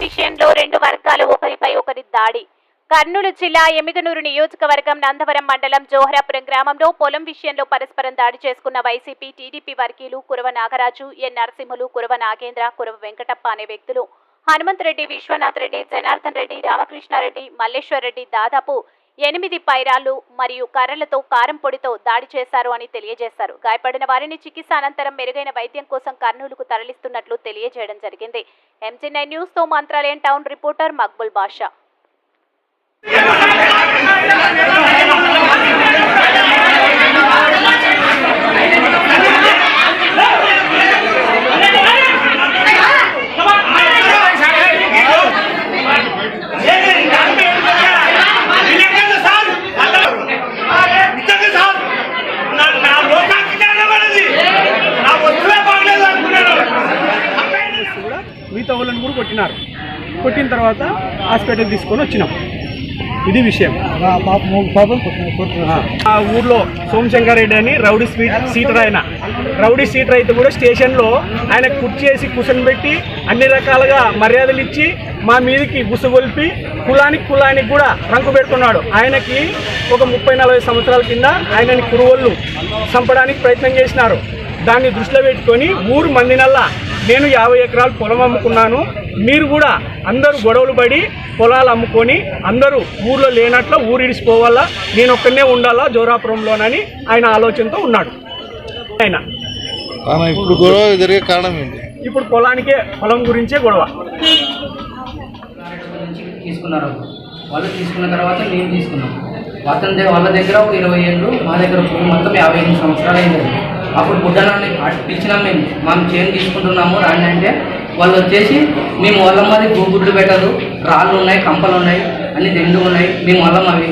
విషయంలో రెండు వర్గాలు ఒకరిపై ఒకరి దాడి. కర్నూలు జిల్లా ఎమిగనూరు నియోజకవర్గం నందవరం మండలం జోహరాపురం గ్రామంలో పొలం విషయంలో పరస్పరం దాడి చేసుకున్న వైసీపీ టీడీపీ వర్గీయులు కురవ నాగరాజు, ఎన్ నరసింహులు, కురవ నాగేంద్ర, కురవ వెంకటప్ప అనే వ్యక్తులు హనుమంతరెడ్డి, విశ్వనాథ్ రెడ్డి, జనార్దన్ రెడ్డి, రామకృష్ణారెడ్డి, మల్లేశ్వర్ రెడ్డి దాదాపు 8 పైరాళ్లు మరియు కర్రలతో కారం పొడితో దాడి చేశారు అని తెలియజేశారు. గాయపడిన వారిని చికిత్స అనంతరం మెరుగైన వైద్యం కోసం కర్నూలుకు తరలిస్తున్నట్లు తెలియజేయడం జరిగింది. MG9 న్యూస్ తో మంత్రాలయం టౌన్ రిపోర్టర్ మక్బుల్ బాషా. మిగతా వాళ్ళని కూడా కొట్టిన తర్వాత హాస్పిటల్ తీసుకొని వచ్చినాం. ఇది విషయం. ఆ ఊర్లో సోమశంకర్ రెడ్డి అని రౌడీ సీటర్ అయితే కూడా స్టేషన్లో ఆయన కుర్చేసి కూర్చొని అన్ని రకాలుగా మర్యాదలు ఇచ్చి మా మీదకి గుసగొల్పి కులానికి కూడా రంకు పెడుతున్నాడు. ఆయనకి ఒక 30-40 సంవత్సరాల కింద ఆయనని కురువోళ్ళు చంపడానికి ప్రయత్నం చేసినారు. దాన్ని దృష్టిలో పెట్టుకొని ఊరు మందినల్లా నేను 50 ఎకరాలు పొలం అమ్ముకున్నాను, మీరు కూడా అందరూ గొడవలు పడి పొలాలు అమ్ముకొని అందరూ ఊర్లో లేనట్లు ఊరిడిచిపోవాలా, నేను ఒక్కనే ఉండాలా జోరాపురంలోనని ఆయన ఆలోచనతో ఉన్నాడు. ఆయన ఇప్పుడు గొడవ జరిగే కారణం ఏంటి? ఇప్పుడు పొలం గురించే గొడవ తీసుకున్నారు. వాళ్ళు తీసుకున్న తర్వాత మేము తీసుకున్నాం. వాళ్ళ దగ్గర ఒక 20 ఏళ్ళు, మా దగ్గర మొత్తం 58 సంవత్సరాలు అయింది. అప్పుడు బుడ్డనాన్ని పిలిచినాం. మేము చేను తీసుకుంటున్నాము రాండి అంటే వాళ్ళు వచ్చేసి మేము వాళ్ళం అది గుడ్లు పెట్టదు, రాళ్ళు ఉన్నాయి, కంపలు ఉన్నాయి, అన్ని దిండు ఉన్నాయి, మేము వాళ్ళం అవి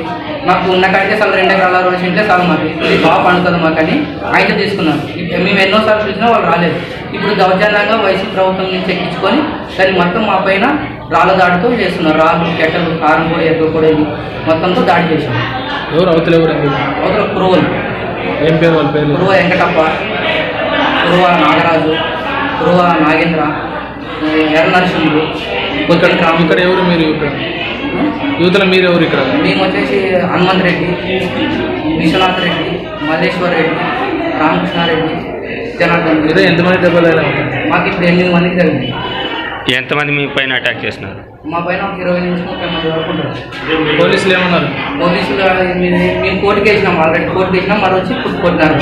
మాకు ఉన్న కాడికే చాలా 2 ఎకరాల రోజు ఉంటే చాలా మాకు ఇది బాగా పండుతుంది మాకని అయితే తీసుకున్నాం. మేము ఎన్నోసార్లు పిలిచినా వాళ్ళు రాలేదు. ఇప్పుడు దౌర్జన్యంగా వైసీపీ ప్రభుత్వం నుంచి ఎక్కించుకొని దాన్ని మొత్తం మా పైన రాళ్ళ దాడితో చేస్తున్నారు. రాళ్ళు, కెట్టలు, కారం పొడి, ఎగ్గు పొడి మొత్తంతో దాడి చేశాం. అవతల కురువలు, ఏం పేరు వాళ్ళ పేరు? కురువ వెంకటప్ప, కురువ నాగరాజు, కురువ నాగేంద్ర, ఎర్ర నరసింహుడు. ఇక్కడ ఎవరు మీరు? యువతల మీరు ఎవరు ఇక్కడ? మేము వచ్చేసి హనుమంత్ రెడ్డి, విశ్వనాథ్ రెడ్డి, మల్లేశ్వర్ రెడ్డి, రామకృష్ణారెడ్డి, జనార్దన్ రెడ్డి. ఎంతమంది దెబ్బలు? మాకు ఇప్పుడు 8 మందికి జరిగింది. ఎంతమంది మీ పైన అటాక్ చేసినారు? మా పైన ఒక 20 నుంచి 30 మంది వరకు ఉంటారు. పోలీసులు ఏమన్నారు? పోలీసులు మేము కోర్టుకి వేసినాం, ఆల్రెడీ కోర్టుకి వేసినాం, మరి వచ్చి కొట్టినారు.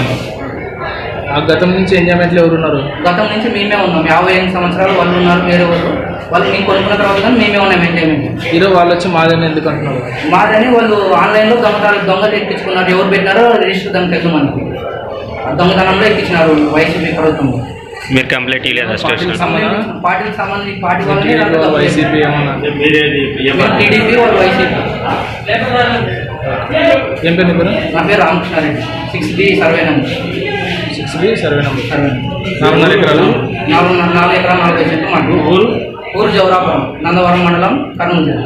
ఆ గతం నుంచి ఎంజాయ్మెంట్లో ఎవరు ఉన్నారు? గతం నుంచి మేమే ఉన్నాం. 58 సంవత్సరాలు వాళ్ళు ఉన్నారు, వేరే వాళ్ళు మేము కొనుక్కున్న తర్వాత కానీ మేమే ఉన్నాం ఎంజాయ్మెంట్. ఈరోజు వాళ్ళు వచ్చి మాదని ఎందుకు అంటున్నారు? మాదని వాళ్ళు ఆన్లైన్లో దొంగలు ఎక్కించుకున్నారు. ఎవరు పెట్టినారో రిజిస్టర్ దానికి తెలుసు మనకి. దొంగతనంలో ఎక్కించినారు వైసీపీ ప్రభుత్వం. మీరు కంప్లైంట్ ఇవ్వలేదా స్టేషన్? పార్టీకి సంబంధించి పార్టీ వాళ్ళు వైసీపీ ఏమన్నా? టీడీపీ వాళ్ళు వైసీపీ. ఏం పేరు మీరు? నా పేరు Ramakrishna Reddy. 6B survey number. 6B survey number. 4 ఎకరాలు. 4 ఎకరాలు 40 సెంట్లు. ఊరు జోరాపురం, నందవరం మండలం, కర్నూలు జిల్లా.